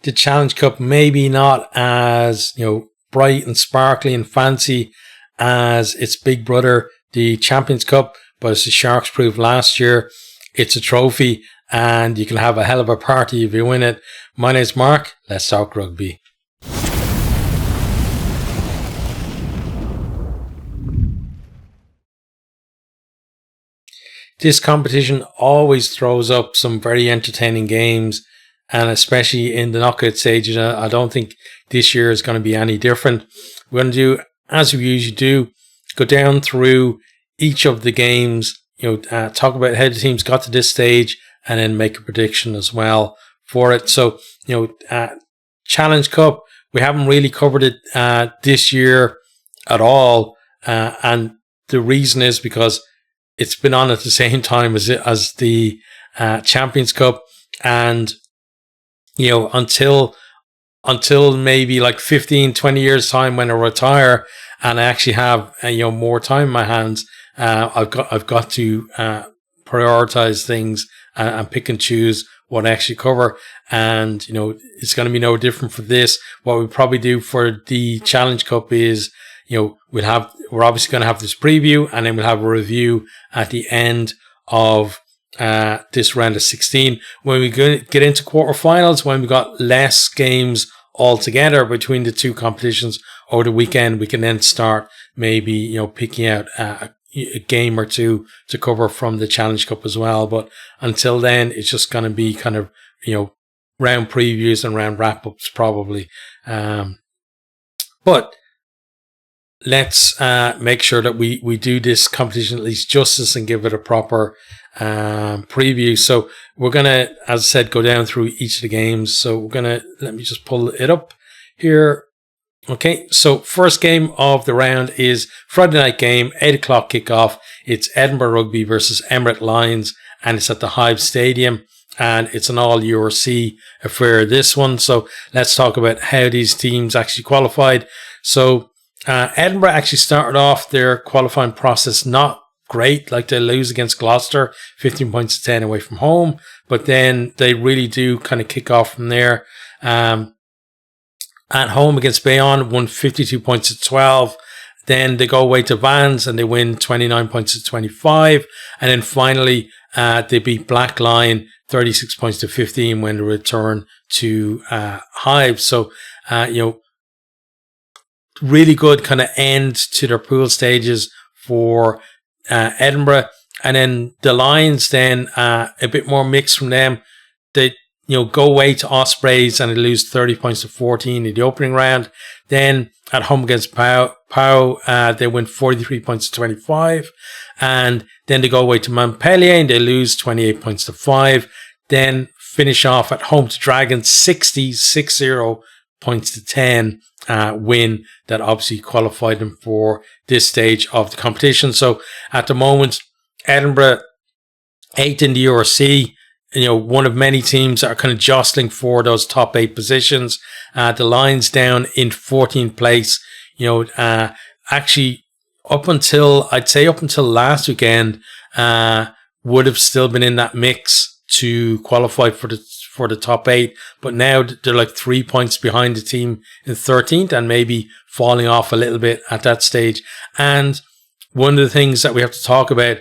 The Challenge Cup maybe not as, bright and sparkly and fancy as its big brother, the Champions Cup, but as the Sharks proved last year, it's a trophy and you can have a hell of a party if you win it. My name's Mark. Let's talk rugby. This competition always throws up some very entertaining games, and especially in the knockout stages. I don't think this year is going to be any different. We're going to do, as we usually do, go down through each of the games, talk about how the teams got to this stage, and then make a prediction as well for it. So, Challenge Cup, we haven't really covered it this year at all, and the reason is because it's been on at the same time as the Champions Cup, and until maybe like 15-20 years time when I retire and I actually have more time in my hands, I've got to prioritize things and pick and choose what I actually cover. And it's going to be no different for this. What we probably do for the Challenge Cup is we're obviously going to have this preview, and then we'll have a review at the end of this round of 16. When we get into quarterfinals, when we got less games altogether between the two competitions over the weekend, we can then start maybe picking out a game or two to cover from the Challenge Cup as well. But until then, it's just going to be kind of round previews and round wrap-ups probably. But let's make sure that we do this competition at least justice and give it a proper preview. So we're going to, as I said, go down through each of the games. So we're going to, let me just pull it up here. Okay, so first game of the round is Friday night game, 8 o'clock kickoff. It's Edinburgh Rugby versus Emirates Lions, and it's at the Hive Stadium, and it's an all URC affair, this one. So let's talk about how these teams actually qualified. So Edinburgh actually started off their qualifying process not great, like they lose against Gloucester, 15 points to 10 away from home, but then they really do kind of kick off from there. At home against Bayonne, won 52 points to 12. Then they go away to Vans and they win 29 points to 25. And then finally, they beat Black Lion 36 points to 15 when they return to Hive. So, really good kind of end to their pool stages for Edinburgh. And then the Lions then a bit more mixed from them. They go away to Ospreys and they lose 30 points to 14 in the opening round. Then at home against Pau, they win 43 points to 25. And then they go away to Montpellier and they lose 28 points to 5. Then finish off at home to Dragons, 60 points to 10 win that obviously qualified them for this stage of the competition. So at the moment, Edinburgh 8th in the URC, one of many teams that are kind of jostling for those top 8 positions. The Lions down in 14th place. Actually up until last weekend, would have still been in that mix to qualify for the top 8, but now they're like 3 points behind the team in 13th and maybe falling off a little bit at that stage. And one of the things that we have to talk about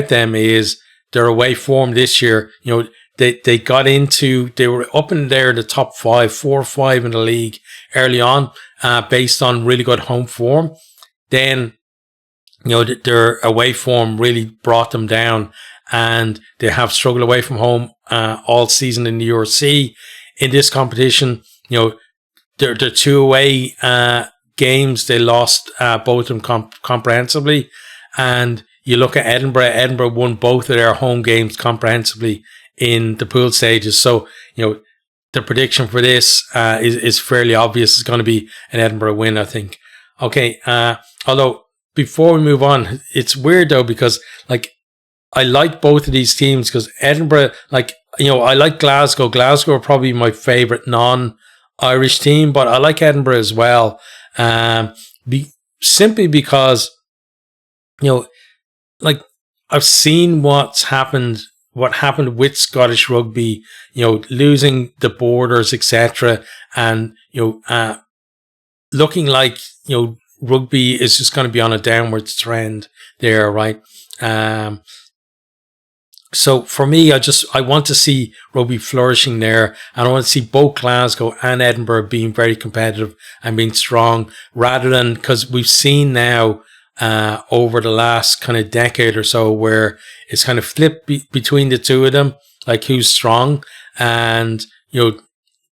them is their away form this year. They were up in there, the top 5, 4 or 5 in the league early on, based on really good home form. Then, their away form really brought them down, and they have struggled away from home all season in the URC. In this competition, their 2 away games, they lost both of them comprehensively. And you look at Edinburgh won both of their home games comprehensively in the pool stages. So, the prediction for this is fairly obvious. It's going to be an Edinburgh win, I think. Okay, although before we move on, it's weird though, because I like both of these teams, because Edinburgh, I like Glasgow. Glasgow are probably my favourite non-Irish team, but I like Edinburgh as well. Simply because, I've seen what's happened what happened with Scottish rugby, losing the borders, etc., and looking like rugby is just going to be on a downwards trend there, right? So for me, I want to see rugby flourishing there, and I want to see both Glasgow and Edinburgh being very competitive and being strong, rather than, because we've seen now over the last kind of decade or so where it's kind of flipped between the two of them, like who's strong, and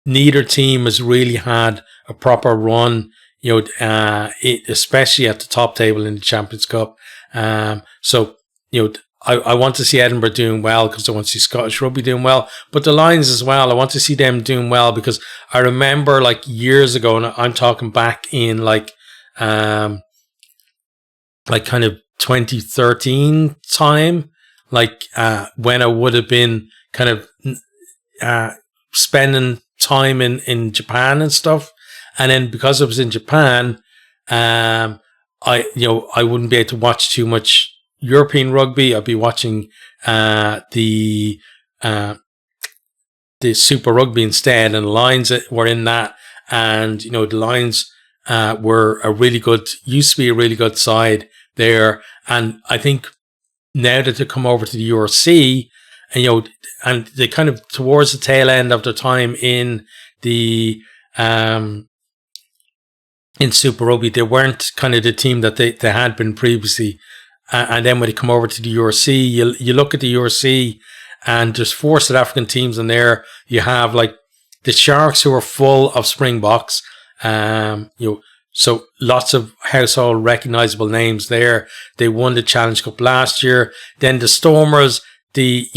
neither team has really had a proper run, especially at the top table in the Champions Cup. So I want to see Edinburgh doing well because I want to see Scottish rugby doing well, but the Lions as well. I want to see them doing well because I remember like years ago, and I'm talking back in like kind of 2013 time, like when I would have been kind of spending time in Japan and stuff, and then because I was in Japan, I wouldn't be able to watch too much European rugby. I'd be watching the Super Rugby instead, and the Lions were in that, and the Lions were used to be a really good side there, and I think now that they come over to the URC, and and they kind of towards the tail end of their time in the in Super Rugby, they weren't kind of the team that they had been previously. And then when they come over to the URC, you look at the URC, and there's 4 South African teams in there. You have like the Sharks, who are full of Springboks. So lots of household recognizable names there. They won the Challenge Cup last year. Then the Stormers, the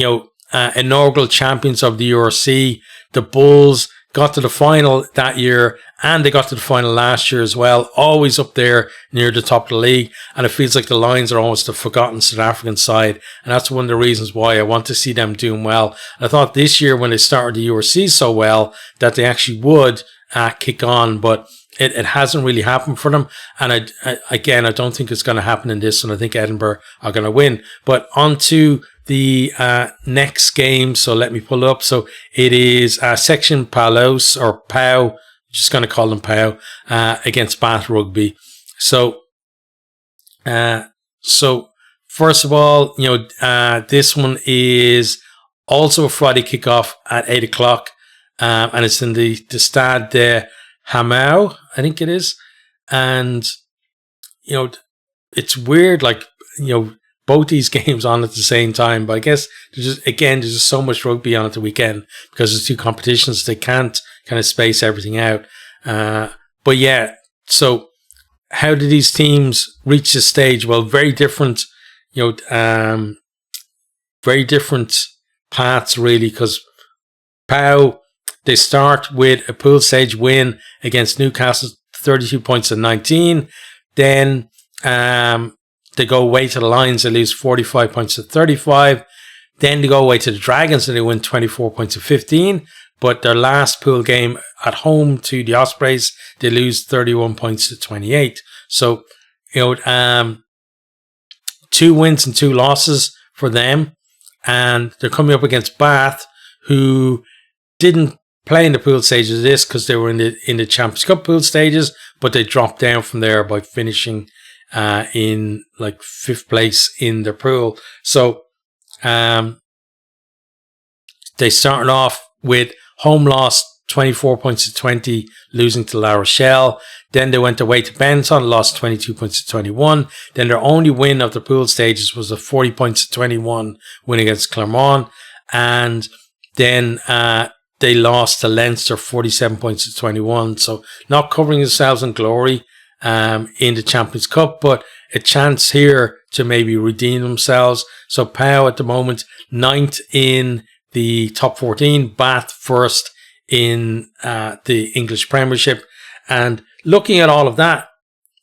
inaugural champions of the URC. The Bulls got to the final that year, and they got to the final last year as well, always up there near the top of the league. And it feels like the Lions are almost the forgotten South African side, and that's one of the reasons why I want to see them doing well. And I thought this year, when they started the URC so well, that they actually would kick on, but it hasn't really happened for them. And I don't think it's going to happen in this one. I think Edinburgh are going to win. But on to the next game. So let me pull up. So it is Section Paloise, or POW, just going to call them POW, against Bath Rugby. So first of all, this one is also a Friday kickoff at 8 o'clock, and it's in the Stade de Herault, I think it is. And it's weird, like both these games on at the same time, but I guess there's just so much rugby on at the weekend because there's 2 competitions, they can't kind of space everything out. But yeah, so how did these teams reach this stage? Well, very different, very different paths really, because POW, they start with a pool stage win against Newcastle, 32 points to 19. Then they go away to the Lions, they lose 45 points to 35. Then they go away to the Dragons and they win 24 points to 15. But their last pool game at home to the Ospreys, they lose 31 points to 28. So, 2 wins and 2 losses for them. And they're coming up against Bath, who didn't play in the pool stages of this because they were in the Champions Cup pool stages, but they dropped down from there by finishing in like 5th place in their pool. So they started off with home loss 24 points to 20, losing to La Rochelle. Then they went away to Benton, lost 22 points to 21. Then their only win of the pool stages was a 40 points to 21 win against Clermont. And then they lost to Leinster 47 points to 21. So not covering themselves in glory in the Champions Cup, but a chance here to maybe redeem themselves. So POW at the moment 9th in the top 14, Bath 1st in the English Premiership. And looking at all of that,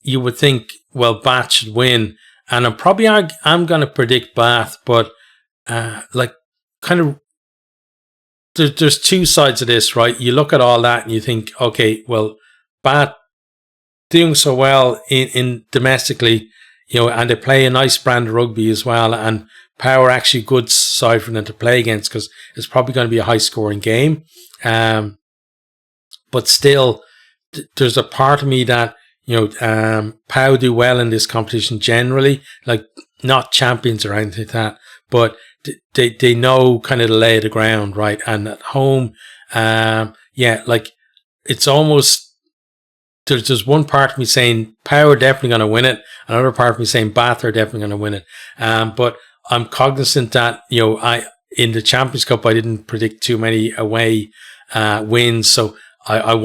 you would think, well, Bath should win. And I'm going to predict Bath, but there's 2 sides of this, right? You look at all that and you think, okay, well, Bath doing so well in domestically, and they play a nice brand of rugby as well. And Power actually a good side for them to play against because it's probably going to be a high scoring game. But still, there's a part of me that, Power do well in this competition generally, like not champions or anything like that, but they know kind of the lay of the ground, right? And at home, like it's almost, there's one part of me saying Power definitely going to win it. Another part of me saying Bath are definitely going to win it. But I'm cognizant that, in the Champions Cup, I didn't predict too many away wins. So I'd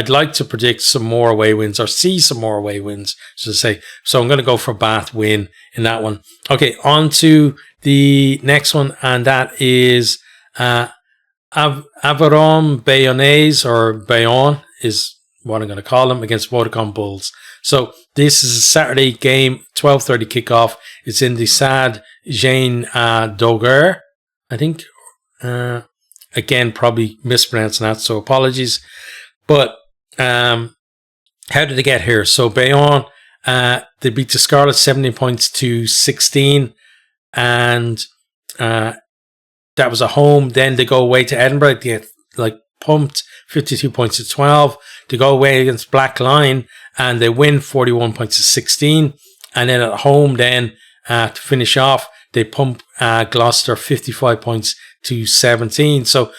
like to predict some more away wins or see some more away wins, so to say. So I'm going to go for Bath win in that one. Okay, on to the next one, and that is Aviron Bayonnais, or Bayonne is what I'm going to call them, against Vodacom Bulls. So this is a Saturday game, 12:30 kickoff. It's in the Stade Jean Dauger, I think. Again, probably mispronouncing that, so apologies. But how did they get here? So Bayonne, they beat the Scarlets 17 points to 16, and that was at home. Then they go away to Edinburgh, they get pumped 52 points to 12. They go away against Black Line and they win 41 points to 16. And then at home, then to finish off, they pump Gloucester 55 points to 17. So,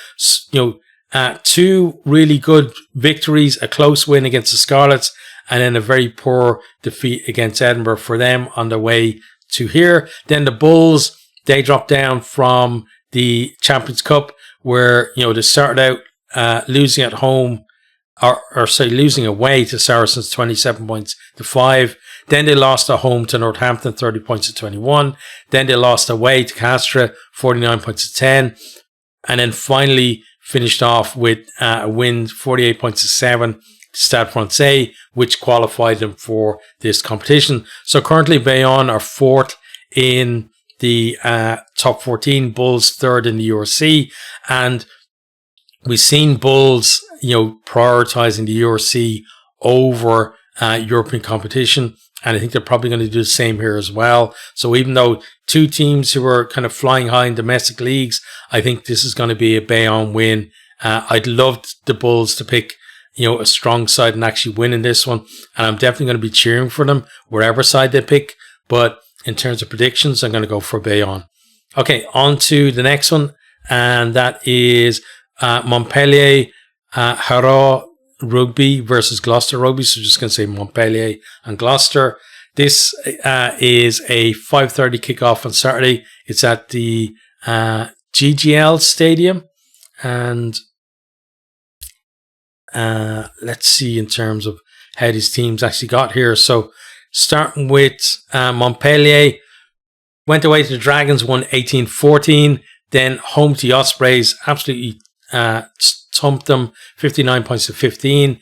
two really good victories, a close win against the Scarlets, and then a very poor defeat against Edinburgh for them on their way to here. Then the Bulls, they dropped down from the Champions Cup, where, they started out losing at home, losing away to Saracens 27 points to 5. Then they lost at home to Northampton 30 points to 21. Then they lost away to Castres 49 points to 10. And then finally finished off with a win 48 points to 7 to Stade Francais, which qualified them for this competition. So currently Bayonne are 4th in the top 14, Bulls 3rd in the URC, and we've seen Bulls, prioritizing the URC over European competition, and I think they're probably going to do the same here as well. So even though two teams who are kind of flying high in domestic leagues, I think this is going to be a Bayonne win. I'd love the Bulls to pick, a strong side and actually win in this one, and I'm definitely going to be cheering for them wherever side they pick. But in terms of predictions, I'm going to go for Bayonne. Okay, on to the next one, and that is Montpellier, Herault Rugby versus Gloucester Rugby. So just going to say Montpellier and Gloucester. This is a 5:30 kickoff on Saturday. It's at the GGL Stadium, and let's see in terms of how these teams actually got here. So starting with Montpellier, went away to the Dragons, won 18-14. Then home to the Ospreys, absolutely thumped them 59 points to 15.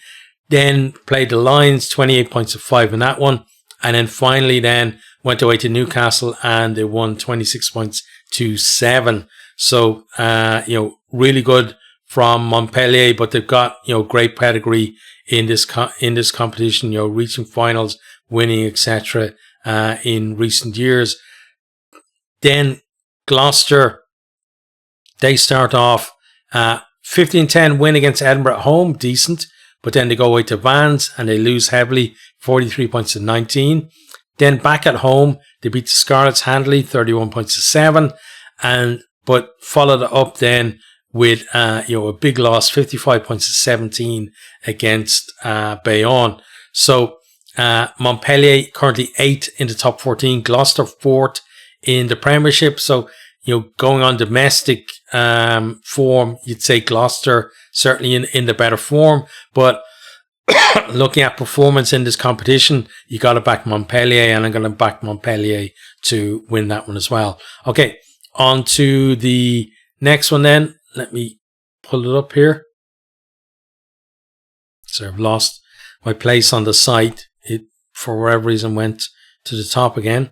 Then played the Lions, 28 points to 5 in that one. And then finally then went away to Newcastle and they won 26 points to 7. So, really good from Montpellier, but they've got, great pedigree in this competition, reaching finals, winning, etc. In recent years. Then Gloucester, they start off 15-10 win against Edinburgh at home, decent, but then they go away to Vannes and they lose heavily, 43 points to 19. Then back at home, they beat the Scarlets handily, 31 points to 7, but followed it up then with a big loss, 55 points to 17 against Bayonne. So Montpellier currently 8th in the top 14, Gloucester 4th in the Premiership. So, going on domestic form, you'd say Gloucester certainly in the better form. But looking at performance in this competition, you got to back Montpellier, and I'm going to back Montpellier to win that one as well. Okay, on to the next one then. Let me pull it up here. So I've lost my place on the site. It, for whatever reason, went to the top again.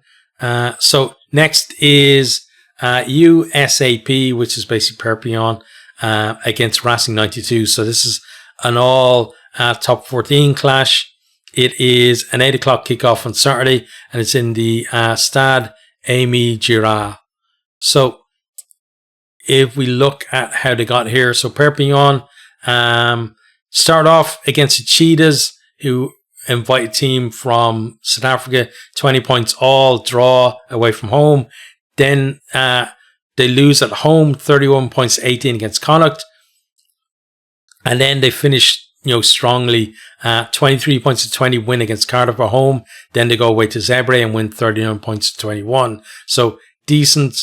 So next is USAP, which is basically Perpignan, against Racing 92. So this is an all top 14 clash. It is an 8 o'clock kickoff on Saturday, and it's in the Stade Amy Gira. So if we look at how they got here, so Perpignan start off against the Cheetahs, who invited team from South Africa, 20 points all, draw away from home. Then they lose at home, 31 points 18 against Connacht. And then they finish, strongly, 23 points to 20 win against Cardiff at home. Then they go away to Zebre and win 39 points to 21. So decent,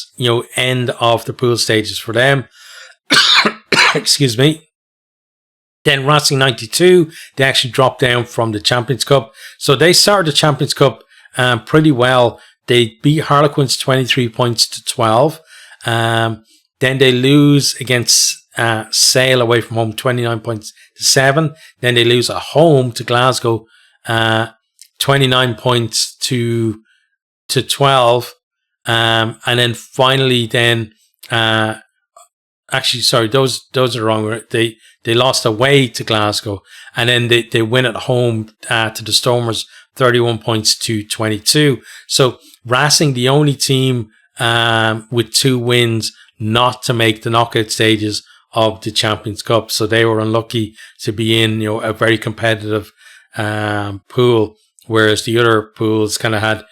end of the pool stages for them. Excuse me. Then Racing 92, they actually dropped down from the Champions Cup. So they started the Champions Cup pretty well. They beat Harlequins 23 points to 12. Then they lose against Sale away from home 29 points to 7. Then they lose at home to Glasgow 29 points to 12. And then finally those are wrong. They lost away to Glasgow, and then they win at home to the Stormers 31 points to 22. So Racing, the only team with 2 wins not to make the knockout stages of the Champions Cup. So they were unlucky to be in, a very competitive pool, whereas the other pools kind of had,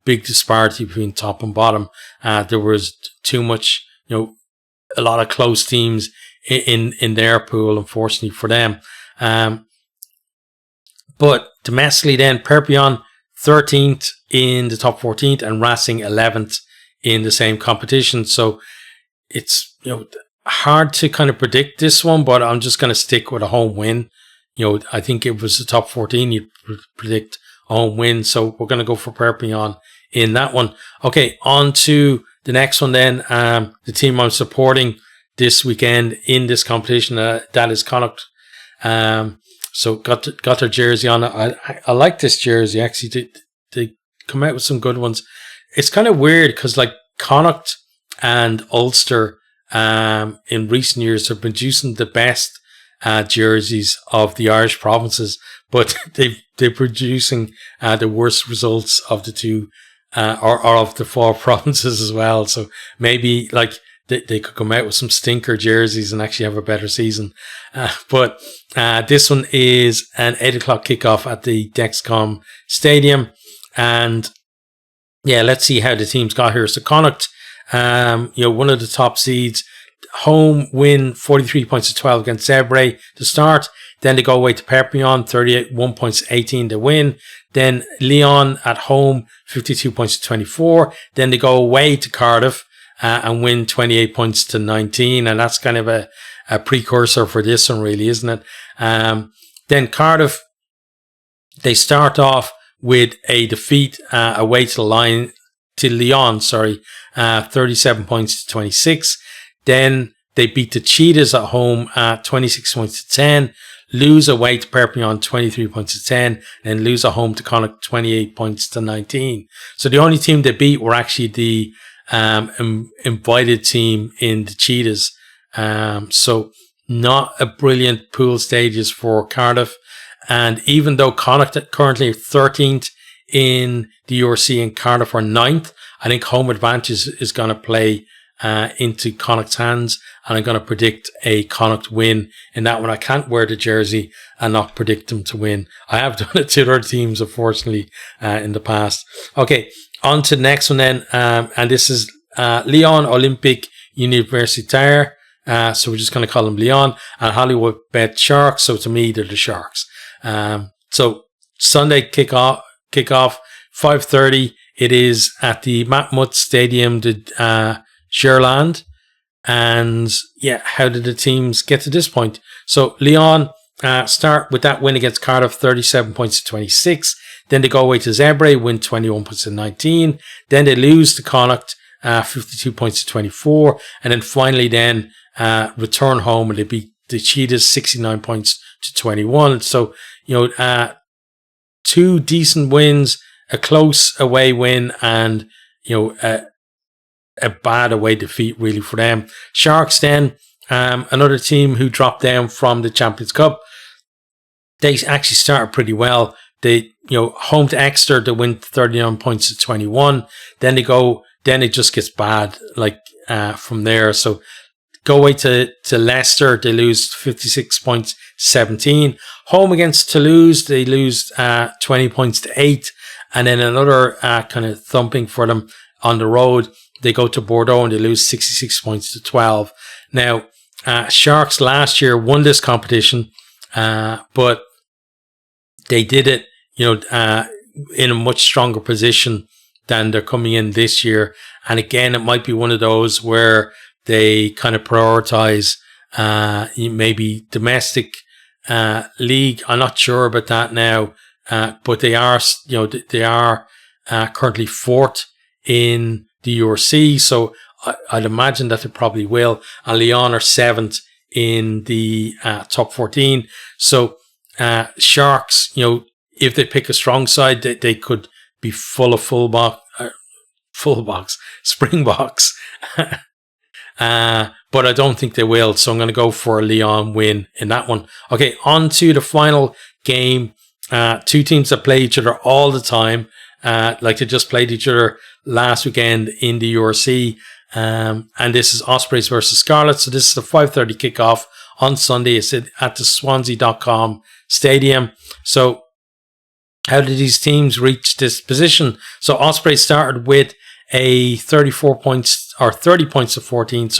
big disparity between top and bottom. There was too much, a lot of close teams in their pool, unfortunately for them. But domestically then, Perpignan 13th in the top 14th and Racing 11th in the same competition. So it's, hard to kind of predict this one, but I'm just going to stick with a home win. I think it was the top 14, you'd predict a home win. So we're going to go for Perpignan in that one. Okay, on to the next one then. The team I'm supporting this weekend in this competition, that is Connacht. So got their jersey on. I like this jersey, actually. They come out with some good ones. It's kind of weird because like Connacht and Ulster in recent years have been producing the best jerseys of the Irish provinces, but they're producing the worst results of the two or of the 4 provinces as well. So maybe like they could come out with some stinker jerseys and actually have a better season. But this one is an 8 o'clock kickoff at the Dexcom Stadium. And yeah, let's see how the teams got here. So Connacht, one of the top seeds, home win 43 points to 12 against Zebre to start. Then they go away to Perpignan, 31 points to 18 to win. Then Lyon at home, 52 points to 24. Then they go away to Cardiff and win 28 points to 19. And that's kind of a precursor for this one, really, isn't it? Then Cardiff, they start off with a defeat away to Lyon, 37 points to 26. Then they beat the Cheetahs at home at 26 points to 10. Lose away to Perpignan 23 points to 10. And lose at home to Connacht 28 points to 19. So the only team they beat were actually the invited team in the Cheetahs. So not a brilliant pool stages for Cardiff. And even though Connacht currently 13th in the URC and Cardiff are 9th, I think home advantage is going to play into Connacht's hands, and I'm going to predict a Connacht win in that one. I can't wear the jersey and not predict them to win. I have done it to other teams, unfortunately, in the past. Okay, on to the next one then, and this is Lyon, Olympique, Universitaire. So we're just going to call them Lyon, and Hollywoodbets Sharks. So to me, they're the Sharks. So Sunday kickoff 5:30. It is at the MacLeod Stadium, the Sherland. And yeah, how did the teams get to this point? So Lyon start with that win against Cardiff, 37 points to 26. Then they go away to Zebre, win 21 points to 19. Then they lose to Connacht, 52 points to 24. And then finally return home and they beat the Cheetahs 69 points to 21. So, 2 decent wins, a close away win, and, a bad away defeat really for them. Sharks then, another team who dropped down from the Champions Cup. They actually started pretty well. They, home to Exeter, they win 39 points to 21. Then it just gets bad, from there. So go away to Leicester, they lose 56 points, 17. Home against Toulouse, they lose 20 points to 8. And then another kind of thumping for them on the road. They go to Bordeaux and they lose 66 points to 12. Now, Sharks last year won this competition, but they did it, in a much stronger position than they're coming in this year. And again, it might be one of those where they kind of prioritize maybe domestic league. I'm not sure about that now, but they are currently fourth in the URC, so I'd imagine that they probably will. And Lyon are seventh in the top 14. So Sharks, if they pick a strong side, they could be full of Springboks. But I don't think they will. So I'm going to go for a Lyon win in that one. Okay, on to the final game. Two teams that play each other all the time. They just played each other last weekend in the URC. And this is Ospreys versus Scarlets. So this is the 5:30 kickoff on Sunday. It's at the Swansea.com stadium. So how did these teams reach this position? So Ospreys started with a 30 points to 14,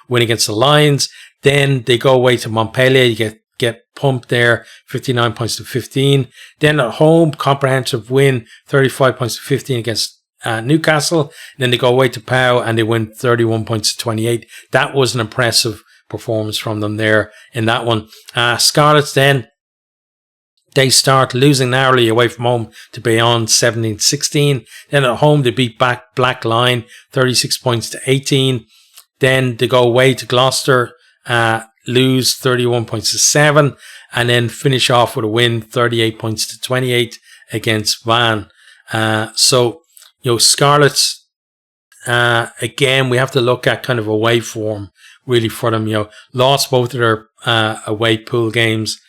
win against the Lions. Then they go away to Montpellier. You get pumped there, 59 points to 15. Then at home, comprehensive win, 35 points to 15 against Newcastle. Then they go away to Pau and they win 31 points to 28. That was an impressive performance from them there in that one. Scarlets then, they start losing narrowly away from home to Bayonne 17-16. Then at home, they beat back Black Line 36 points to 18. Then they go away to Gloucester, lose 31 points to 7. And then finish off with a win 38 points to 28 against Van. Scarlets, again, we have to look at kind of away form really for them. Lost both of their away pool games.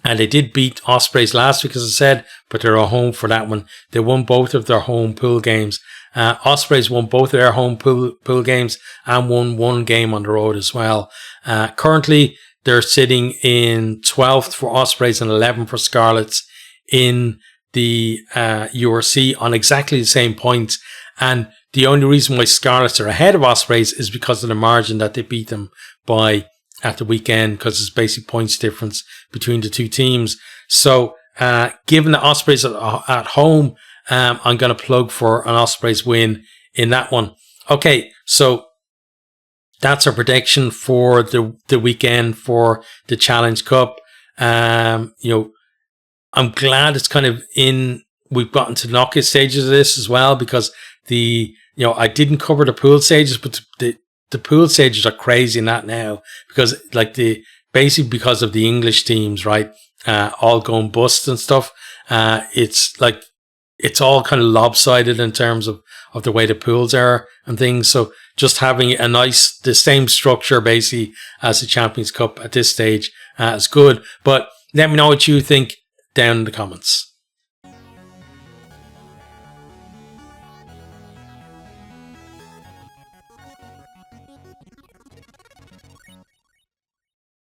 And they did beat Ospreys last week, as I said, but they're at home for that one. They won both of their home pool games. Ospreys won both of their home pool games and won one game on the road as well. Currently, they're sitting in 12th for Ospreys and 11th for Scarlets in the URC on exactly the same points. And the only reason why Scarlets are ahead of Ospreys is because of the margin that they beat them by at the weekend, because it's basic points difference between the two teams. So, given the Ospreys at home, I'm going to plug for an Ospreys win in that one. Okay, so that's our prediction for the weekend for the Challenge Cup. I'm glad it's kind of we've gotten to the knockout stages of this as well, because I didn't cover the pool stages, but the pool stages are crazy in that now, because basically because of the English teams, right, all going bust and stuff. It's all kind of lopsided in terms of the way the pools are and things. So just having the same structure basically as the Champions Cup at this stage is good. But let me know what you think down in the comments.